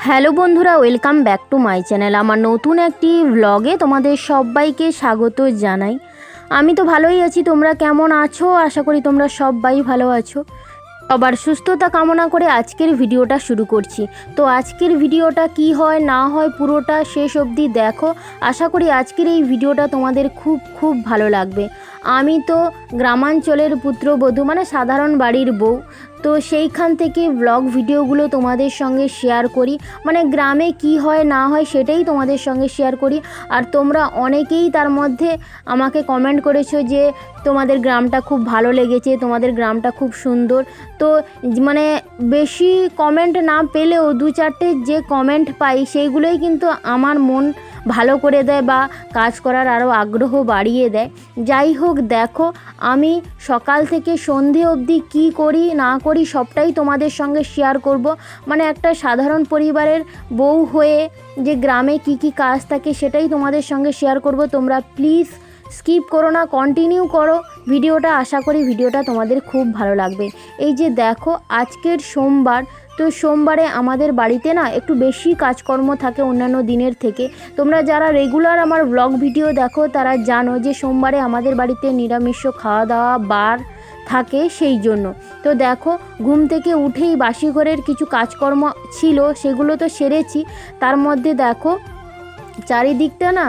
Hello বন্ধুরা, welcome back to my channel. আমার নতুন একটি ব্লগে তোমাদের সবাইকে স্বাগত জানাই। আমি তো ভালোই আছি, তোমরা কেমন আছো? আশা করি তোমরা সবাই ভালো আছো। সবার সুস্থতা কামনা করে আজকের ভিডিওটা শুরু করছি। তো আজকের ভিডিওটা কি হয় না হয় পুরোটা শেষ অবধি দেখো। আশা করি আজকের এই ভিডিওটা তোমাদের খুব খুব ভালো লাগবে। আমি তো গ্রামাঞ্চলের পুত্রবধূ, মানে সাধারণ বাড়ির বউ। তো সেইখান থেকে ব্লগ ভিডিওগুলো তোমাদের সঙ্গে শেয়ার করি, মানে গ্রামে কি হয় না হয় সেটাই তোমাদের সঙ্গে শেয়ার করি। আর তোমরা অনেকেই তার মধ্যে আমাকে কমেন্ট করেছো যে তোমাদের গ্রামটা খুব ভালো লেগেছে, তোমাদের গ্রামটা খুব সুন্দর। তো মানে বেশি কমেন্ট না পেলেও দু চারটে যে কমেন্ট পাই সেইগুলোই কিন্তু আমার মন ভালো করে দেয় বা কাজ করার আরও আগ্রহ বাড়িয়ে দেয়। যাই হোক, দেখো আমি সকাল থেকে সন্ধে অবধি কী করি না করি সবটাই তোমাদের সঙ্গে শেয়ার করব। মানে একটা সাধারণ পরিবারের বউ হয়ে যে গ্রামে কি কি কাজ থাকে সেটাই তোমাদের সঙ্গে শেয়ার করব। তোমরা প্লিজ স্কিপ করো না, কন্টিনিউ করো ভিডিওটা। আশা করি ভিডিওটা তোমাদের খুব ভালো লাগবে। এই যে দেখো, আজকের সোমবার, তো সোমবারে আমাদের বাড়িতে না একটু বেশি কাজকর্ম থাকে অন্যান্য দিনের থেকে। তোমরা যারা রেগুলার আমার ব্লগ ভিডিও দেখো তারা জানো যে সোমবারে আমাদের বাড়িতে নিরামিষ খাওয়া দাওয়া বার থাকে, সেই জন্য। তো দেখো, ঘুম থেকে উঠেই বাসি ঘরের কিছু কাজকর্ম ছিল সেগুলো তো সেরেছি। তার মধ্যে দেখো চারিদিকটা না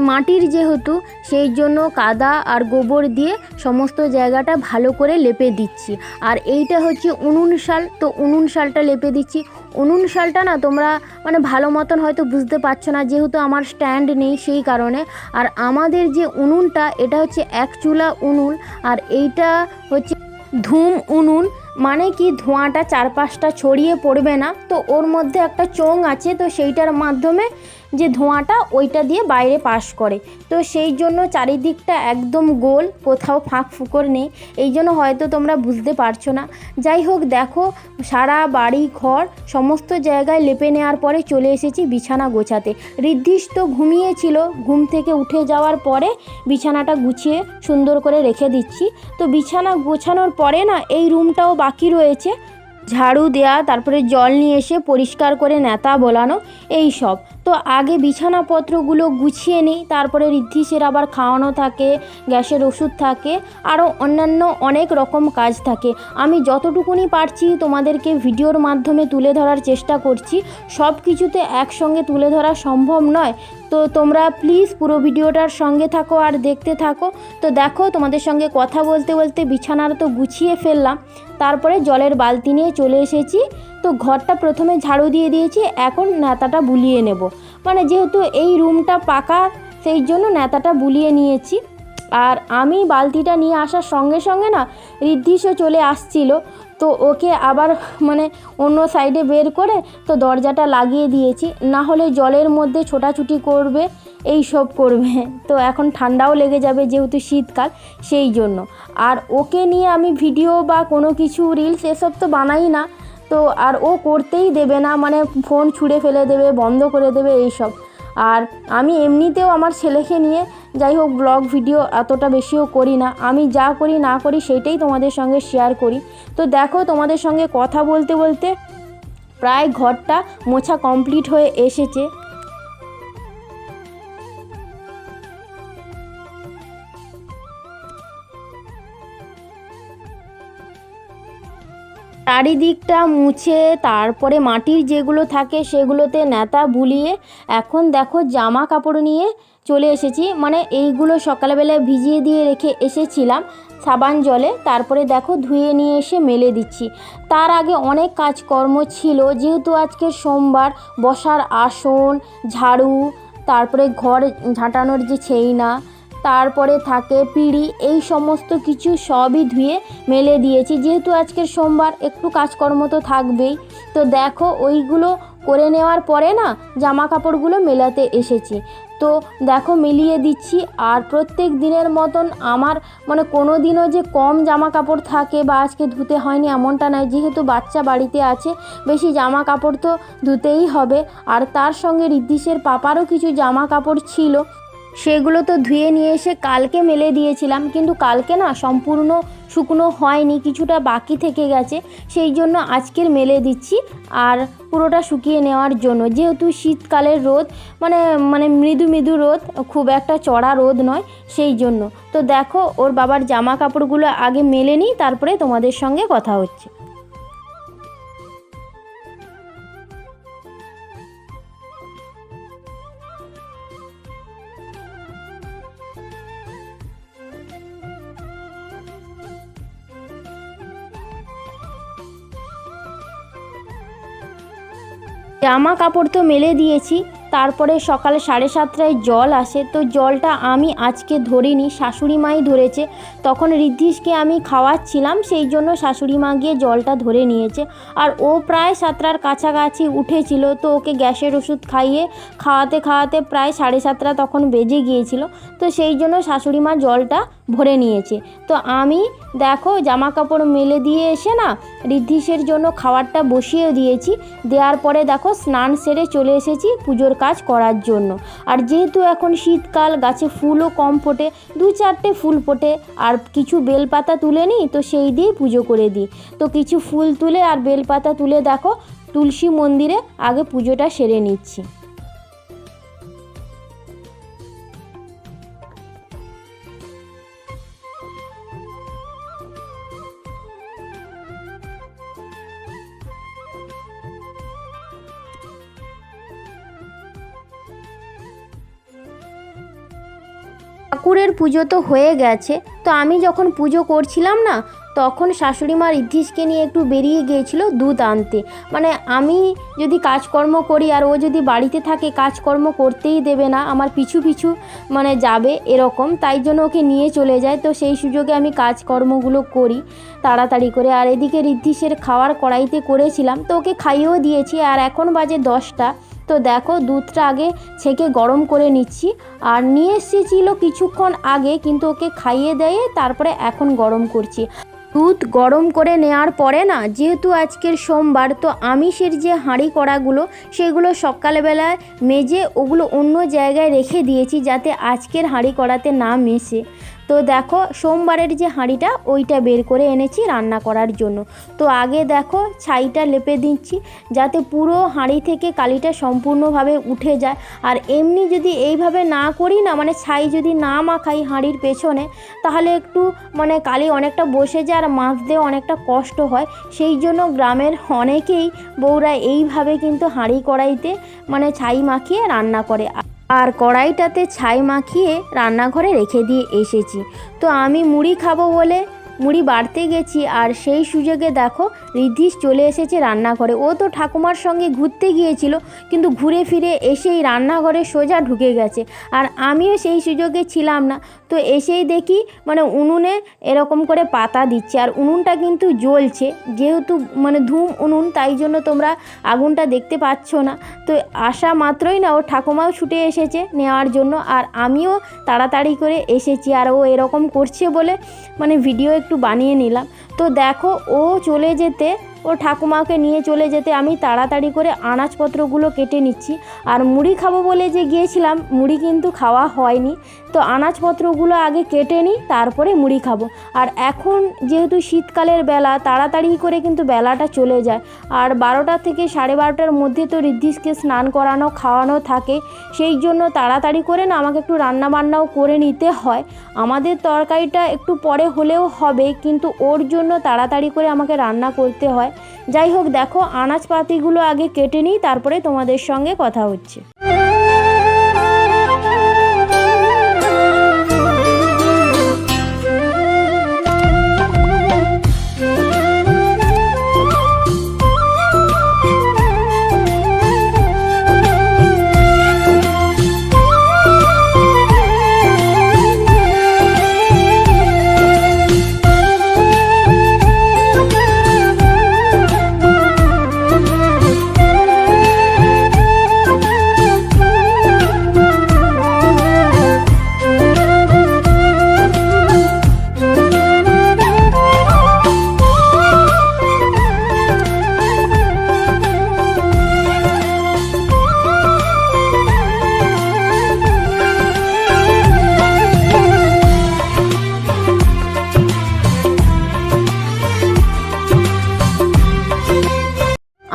মাটির যেহেতু, সেই জন্য কাদা আর গোবর দিয়ে সমস্ত জায়গাটা ভালো করে লেপে দিচ্ছি। আর এইটা হচ্ছে উনুন শাল, তো উনুন শালটা লেপে দিচ্ছি। উনুন শালটা না তোমরা মানে ভালো মতন হয়তো বুঝতে পারছো না, যেহেতু আমার স্ট্যান্ড নেই সেই কারণে। আর আমাদের যে উনুনটা, এটা হচ্ছে এক চুলা উনুন, আর এইটা হচ্ছে ধুম উনুন। মানে কি, ধোঁয়াটা চারপাশটা ছড়িয়ে পড়বে না, তো ওর মধ্যে একটা চোঙ আছে, তো সেইটার মাধ্যমে যে ধোঁয়াটা ওইটা দিয়ে বাইরে পাস করে। তো সেই জন্য চারিদিকটা একদম গোল, কোথাও ফাঁক ফুকর নেই, এই জন্য হয়তো তোমরা বুঝতে পারছো না। যাই হোক, দেখো সারা বাড়ি ঘর সমস্ত জায়গায় লেপে নেওয়ার পরে চলে এসেছি বিছানা গোছাতে। ঋদ্ধিস তো ঘুমিয়েছিল, ঘুম থেকে উঠে যাওয়ার পরে বিছানাটা গুছিয়ে সুন্দর করে রেখে দিচ্ছি। তো বিছানা গোছানোর পরে না এই রুমটাও বাকি রয়েছে, ঝাড়ু দেয়া, তারপরে জল নিয়ে এসে পরিষ্কার করে ন্যাতা বোলানো, এই সব। তো আগে বিছানাপত্রগুলো গুছিয়ে নিই, তারপরে ঋদ্ধিসের আবার খাওয়ানো থাকে, গ্যাসের ওষুধ থাকে, আরও অন্যান্য অনেক রকম কাজ থাকে। আমি যতটুকুনি পারছি তোমাদেরকে ভিডিওর মাধ্যমে তুলে ধরার চেষ্টা করছি। সব কিছুতে একসঙ্গে তুলে ধরা সম্ভব নয়, তো তোমরা প্লিজ পুরো ভিডিওটার সঙ্গে থাকো আর দেখতে থাকো। তো দেখো, তোমাদের সঙ্গে কথা বলতে বলতে বিছানাটা তো গুছিয়ে ফেললাম, তারপরে জলের বালতি নিয়ে চলে এসেছি। তো ঘরটা প্রথমে ঝাড়ু দিয়ে দিয়েছি, এখন ন্যাতাটা বুলিয়ে নেব। মানে যেহেতু এই রুমটা পাকা, সেই জন্য ন্যাতাটা বুলিয়ে নিয়েছি। আর আমি বালতিটা নিয়ে আসার সঙ্গে সঙ্গে না ঋদ্ধিসও চলে আসছিল, তো ওকে আবার মানে অন্য সাইডে বের করে তো দরজাটা লাগিয়ে দিয়েছি, না হলে জলের মধ্যে ছোটাছুটি করবে, এই সব করবে। তো এখন ঠান্ডাও লেগে যাবে যেহেতু শীতকাল, সেই জন্য। আর ওকে নিয়ে আমি ভিডিও বা কোনো কিছু রিলস এসব তো বানাই না, তো আর ও করতেই দেবে না, মানে ফোন ছুঁড়ে ফেলে দেবে, বন্ধ করে দেবে, এইসব। আর আমি এমনিতেও আমার ছেলেকে নিয়ে যাই হোক ব্লগ ভিডিও এতটা বেশিও করি না, আমি যা করি না করি সেইটাই তোমাদের সঙ্গে শেয়ার করি। তো দেখো, তোমাদের সঙ্গে কথা বলতে বলতে প্রায় ঘরটা মোছা কমপ্লিট হয়ে এসেছে। চারিদিকটা মুছে তারপরে মাটির যেগুলো থাকে সেগুলোতে ন্যাতা বুলিয়ে এখন দেখো জামা কাপড় নিয়ে চলে এসেছি। মানে এইগুলো সকালবেলায় ভিজিয়ে দিয়ে রেখে এসেছিলাম সাবান জলে, তারপরে দেখো ধুয়ে নিয়ে এসে মেলে দিচ্ছি। তার আগে অনেক কাজকর্ম ছিল, যেহেতু আজকে সোমবার, বসার আসন, ঝাড়ু, তারপরে ঘর ঝাঁটানোর যে ছেইনা, তারপরে থাকে পিঁড়ি, এই সমস্ত কিছু সবই ধুয়ে মেলে দিয়েছি। যেহেতু আজকের সোমবার একটু কাজকর্ম তো থাকবেই। তো দেখো ওইগুলো করে নেওয়ার পরে না জামা কাপড়গুলো মেলাতে এসেছি। তো দেখো মিলিয়ে দিচ্ছি। আর প্রত্যেক দিনের মতন আমার মানে কোনো দিনও যে কম জামা কাপড় থাকে বা আজকে ধুতে হয়নি এমনটা নয়, যেহেতু বাচ্চা বাড়িতে আছে বেশি জামা কাপড় তো ধুতেই হবে। আর তার সঙ্গে ঋদ্ধিসের পাপারও কিছু জামা কাপড় ছিল, সেগুলো তো ধুয়ে নিয়ে এসে কালকে মেলে দিয়েছিলাম, কিন্তু কালকে না সম্পূর্ণ শুকনো হয়নি, কিছুটা বাকি থেকে গেছে, সেই জন্য আজকের মেলে দিচ্ছি আর পুরোটা শুকিয়ে নেওয়ার জন্য। যেহেতু শীতকালের রোদ মানে মানে মৃদু মৃদু রোদ, খুব একটা চড়া রোদ নয়, সেই জন্য। তো দেখো ওর বাবার জামা কাপড়গুলো আগে মেলে নিই, তারপরে তোমাদের সঙ্গে কথা হচ্ছে। জামা কাপড় তো মেলে দিয়েছি, তারপরে সকাল 7:30টায় জল আসে। তো জলটা আমি আজকে ধরিনি, শাশুড়ি মাই ধরেছে। তখন ঋদ্ধিষকে আমি খাওয়াচ্ছিলাম, সেই জন্য শাশুড়ি মা গিয়ে জলটা ধরে নিয়েছে। আর ও প্রায় 7টার কাছাকাছি উঠেছিল, তো ওকে গ্যাসের ওষুধ খাওয়াতে খাওয়াতে প্রায় 7:30 তখন বেজে গিয়েছিল। তো সেই জন্য শাশুড়ি মা জলটা ভরে নিয়েছে। তো আমি দেখো জামা কাপড় মেলে দিয়ে এসে না ঋদ্ধিষের জন্য খাবারটা বসিয়ে দিয়েছি। দেওয়ার পরে দেখো স্নান সেরে চলে এসেছি পুজোর কাজ করার জন্য। আর যেহেতু এখন শীতকাল, গাছে ফুলও কম ফোটে, 2-4টে ফুল ফোটে, আর কিছু বেলপাতা তুলে নিই, তো সেই দিয়েই পুজো করে দিই। তো কিছু ফুল তুলে আর বেলপাতা তুলে দেখো তুলসী মন্দিরে আগে পুজোটা সেরে নিচ্ছি। ঠাকুরের পুজো তো হয়ে গেছে। তো আমি যখন পুজো করছিলাম না, তখন শাশুড়ি মা ঋদ্ধিষকে নিয়ে একটু বেরিয়ে গিয়েছিল দুধ আনতে। মানে আমি যদি কাজকর্ম করি আর ও যদি বাড়িতে থাকে, কাজকর্ম করতেই দেবে না, আমার পিছু পিছু মানে যাবে এরকম, তাই জন্য ওকে নিয়ে চলে যায়। তো সেই সুযোগে আমি কাজকর্মগুলো করি তাড়াতাড়ি করে। আর এদিকে ঋদ্ধিষের খাওয়ার কড়াইতে করেছিলাম, তো ওকে খাইয়েও দিয়েছি। আর এখন বাজে 10টা। তো দেখো দুধটা আগে ছেঁকে গরম করে নিচ্ছি। আর নিয়ে এসেছিল কিছুক্ষণ আগে, কিন্তু ওকে খাইয়ে দিয়ে তারপরে এখন গরম করছি। দুধ গরম করে নেওয়ার পরে না, যেহেতু আজকের সোমবার, তো আমিষের যে হাঁড়ি কড়াগুলো সেগুলো সকালবেলায় মেজে ওগুলো অন্য জায়গায় রেখে দিয়েছি, যাতে আজকের হাঁড়ি কড়াতে না মেশে। তো দেখো সোমবারের যে হাঁড়িটা ওইটা বের করে এনেছি রান্না করার জন্য। তো আগে দেখো ছাইটা লেপে দিচ্ছি, যাতে পুরো হাঁড়ি থেকে কালিটা সম্পূর্ণভাবে উঠে যায়। আর এমনি যদি এইভাবে না করি না, মানে ছাই যদি না মাখাই হাঁড়ির পেছনে, তাহলে একটু মানে কালি অনেকটা বসে যায় আর মাজতে অনেকটা কষ্ট হয়। সেই জন্য গ্রামের অনেকেই বউরা এইভাবে কিন্তু হাঁড়ি কড়াইতে মানে ছাই মাখিয়ে রান্না করে। আর কড়াইটাতে ছাই মাখিয়ে রান্নাঘরে রেখে দিয়ে এসেছি। তো আমি মুড়ি খাবো বলে মুড়ি বাড়তে গেছি, আর সেই সুযোগে দেখো ঋদ্ধিষ চলে এসেছে রান্নাঘরে। ও তো ঠাকুমার সঙ্গে ঘুরতে গিয়েছিল, কিন্তু ঘুরে ফিরে এসেই রান্নাঘরে সোজা ঢুকে গেছে। আর আমিও সেই সুযোগে ছিলাম না। তো এসেই দেখি মানে উনুনে এরকম করে পাতা দিচ্ছে, আর উনুনটা কিন্তু জ্বলছে, যেহেতু মানে ধূম উনুন, তাই জন্য তোমরা আগুনটা দেখতে পাচ্ছ না। তো আসা মাত্রই না ও ঠাকুমাও ছুটে এসেছে নেওয়ার জন্য, আর আমিও তাড়াতাড়ি করে এসেছি। আর ও এরকম করছে বলে মানে ভিডিও একটু বানিয়ে নিলাম। তো দেখো ও চলে যেতে, ও ঠাকুমাকে নিয়ে চলে যেতে আমি তাড়াতাড়ি করে আনাজপত্রগুলো কেটে নিচ্ছি। আর মুড়ি খাবো বলে যে গিয়েছিলাম, মুড়ি কিন্তু খাওয়া হয়নি। তো আনাজপত্রগুলো আগে কেটে নিই, তারপরে মুড়ি খাবো। আর এখন যেহেতু শীতকালের বেলা, তাড়াতাড়ি করে কিন্তু বেলাটা চলে যায়। আর 12টা থেকে 12:30টার মধ্যে তো ঋদ্ধিষকে স্নান করানো খাওয়ানো থাকে, সেই জন্য তাড়াতাড়ি করে না আমাকে একটু রান্নাবান্নাও করে নিতে হয়। আমাদের তরকারিটা একটু পরে হলেও হবে, কিন্তু ওর জন্য তাড়াতাড়ি করে আমাকে রান্না করতে হয়। যাই হোক দেখো আনাজপাতিগুলো আগে কেটে নিই, তারপরে তোমাদের সঙ্গে কথা হচ্ছে।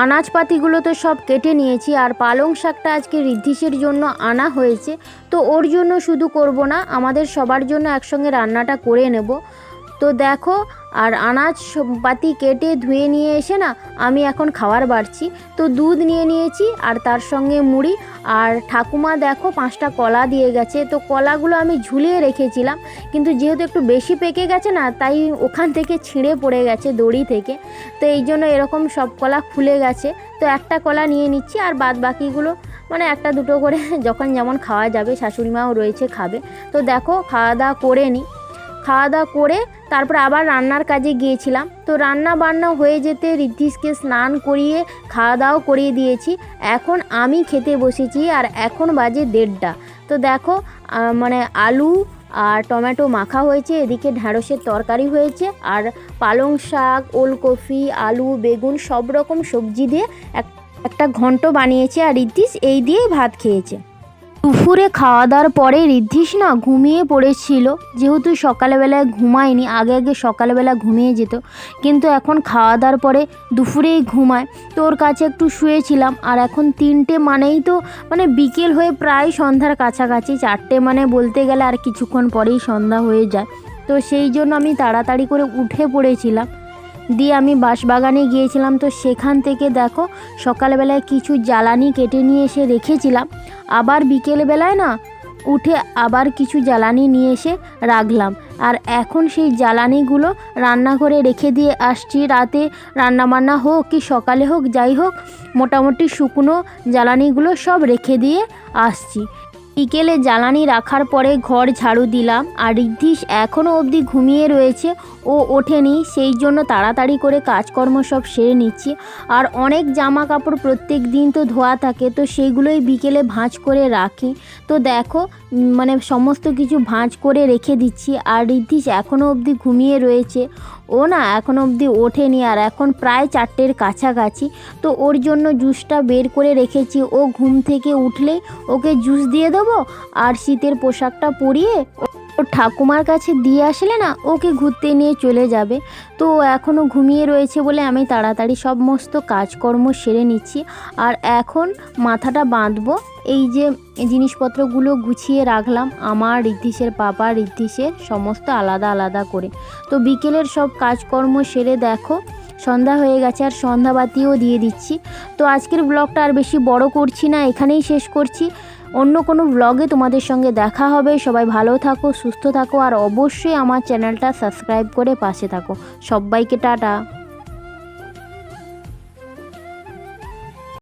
আনাজপাতিগুলো তো সব কেটে নিয়েছি, আর পালং শাকটা আজকে ঋদ্ধিসের জন্য আনা হয়েছে, তো ওর জন্য শুধু করব না, আমাদের সবার জন্য একসঙ্গে রান্নাটা করে নেব। তো দেখো, আর আনাজ পাতি কেটে ধুয়ে নিয়ে এসে না আমি এখন খাবার বাড়ছি। তো দুধ নিয়ে নিয়েছি আর তার সঙ্গে মুড়ি, আর ঠাকুমা দেখো 5টা কলা দিয়ে গেছে। তো কলাগুলো আমি ঝুলিয়ে রেখেছিলাম, কিন্তু যেহেতু একটু বেশি পেকে গেছে না, তাই ওখান থেকে ছিঁড়ে পড়ে গেছে দড়ি থেকে। তো এই জন্য এরকম সব কলা খুলে গেছে। তো একটা কলা নিয়ে নিচ্ছি, আর বাদ বাকিগুলো মানে একটা দুটো করে যখন যেমন খাওয়া যাবে, শাশুড়ি মাও রয়েছে খাবে। তো দেখো, খাওয়া দাওয়া করে নিই। খাওয়া দাওয়া করে তারপর আবার রান্নার কাজে গিয়েছিলাম। তো রান্না বান্না হয়ে যেতে ঋদ্ধিসকে স্নান করিয়ে খাওয়া দাওয়া করিয়ে দিয়েছি। এখন আমি খেতে বসেছি, আর এখন বাজে 1:30। তো দেখো, মানে আলু আর টমেটো মাখা হয়েছে, এদিকে ঢ্যাঁড়সের তরকারি হয়েছে, আর পালং শাক, ওলকপি, আলু, বেগুন সব রকম সবজি দিয়ে একটা ঘন্ট বানিয়েছে, আর ঋদ্ধিস এই দিয়েই ভাত খেয়েছে। দুপুরে খাওয়া দাওয়ার পরে ঋদ্ধিস না ঘুমিয়ে পড়েছিল, যেহেতু সকালবেলায় ঘুমায়নি, আগে আগে সকালবেলা ঘুমিয়ে যেত, কিন্তু এখন খাওয়া দাওয়ার পরে দুপুরেই ঘুমায়। তো ওর কাছে একটু শুয়েছিলাম, আর এখন 3টে মানেই তো মানে বিকেল হয়ে প্রায় সন্ধ্যার কাছাকাছি, 4টে মানে বলতে গেলে আর কিছুক্ষণ পরেই সন্ধ্যা হয়ে যায়। তো সেই জন্য আমি তাড়াতাড়ি করে উঠে পড়েছিলাম, দিয়ে আমি বাঁশবাগানে গিয়েছিলাম। তো সেখান থেকে দেখো, সকালবেলায় কিছু জ্বালানি কেটে নিয়ে এসে রেখেছিলাম, আবার বিকেলবেলায় না উঠে আবার কিছু জ্বালানি নিয়ে এসে রাখলাম, আর এখন সেই জ্বালানিগুলো রান্না করে রেখে দিয়ে আসছি। রাতে রান্নাবান্না হোক কি সকালে হোক, যাই হোক, মোটামুটি শুকনো জ্বালানিগুলো সব রেখে দিয়ে আসছি। বিকেলে জ্বালানি রাখার পরে ঘর ঝাড়ু দিলাম, আর ঋদ্ধিস এখনও অবধি ঘুমিয়ে রয়েছে, ও ওঠেনি, সেই জন্য তাড়াতাড়ি করে কাজকর্ম সব সেরে নিচ্ছি। আর অনেক জামা কাপড় প্রত্যেক দিন তো ধোয়া থাকে, তো সেইগুলোই বিকেলে ভাঁজ করে রাখি। তো দেখো, মানে সমস্ত কিছু ভাঁজ করে রেখে দিচ্ছি, আর ঋদ্ধিস এখনও অবধি ঘুমিয়ে রয়েছে, ও না এখনও অবধি ওঠেনি, আর এখন প্রায় 4টের কাছাকাছি। তো ওর জন্য জুসটা বের করে রেখেছি, ও ঘুম থেকে উঠলেই ওকে জুস দিয়ে দেবো, আর শীতের পোশাকটা পরিয়ে ওর ঠাকুমার কাছে দিয়ে আসলে না ওকে ঘুরতে নিয়ে চলে যাবে। তো এখনও ঘুমিয়ে রয়েছে বলে আমি তাড়াতাড়ি সমস্ত কাজকর্ম সেরে নিচ্ছি, আর এখন মাথাটা বাঁধবো। এই যে জিনিসপত্রগুলো গুছিয়ে রাখলাম, আমার, ঋদ্ধিসের পাপা, ঋদ্ধিসের সমস্ত আলাদা আলাদা করে। তো বিকেলের সব কাজকর্ম সেরে দেখো সন্ধ্যা হয়ে গেছে, আর সন্ধ্যাবাতিও দিয়ে দিচ্ছি। তো আজকের ব্লগটা আর বেশি বড় করছি না, এখানেই শেষ করছি। অন্য কোনো ব্লগে তোমাদের সঙ্গে দেখা হবে। সবাই ভালো থাকো, সুস্থ থাকো, আর অবশ্যই আমার চ্যানেলটা সাবস্ক্রাইব করে পাশে থাকো। সবাইকে টাটা।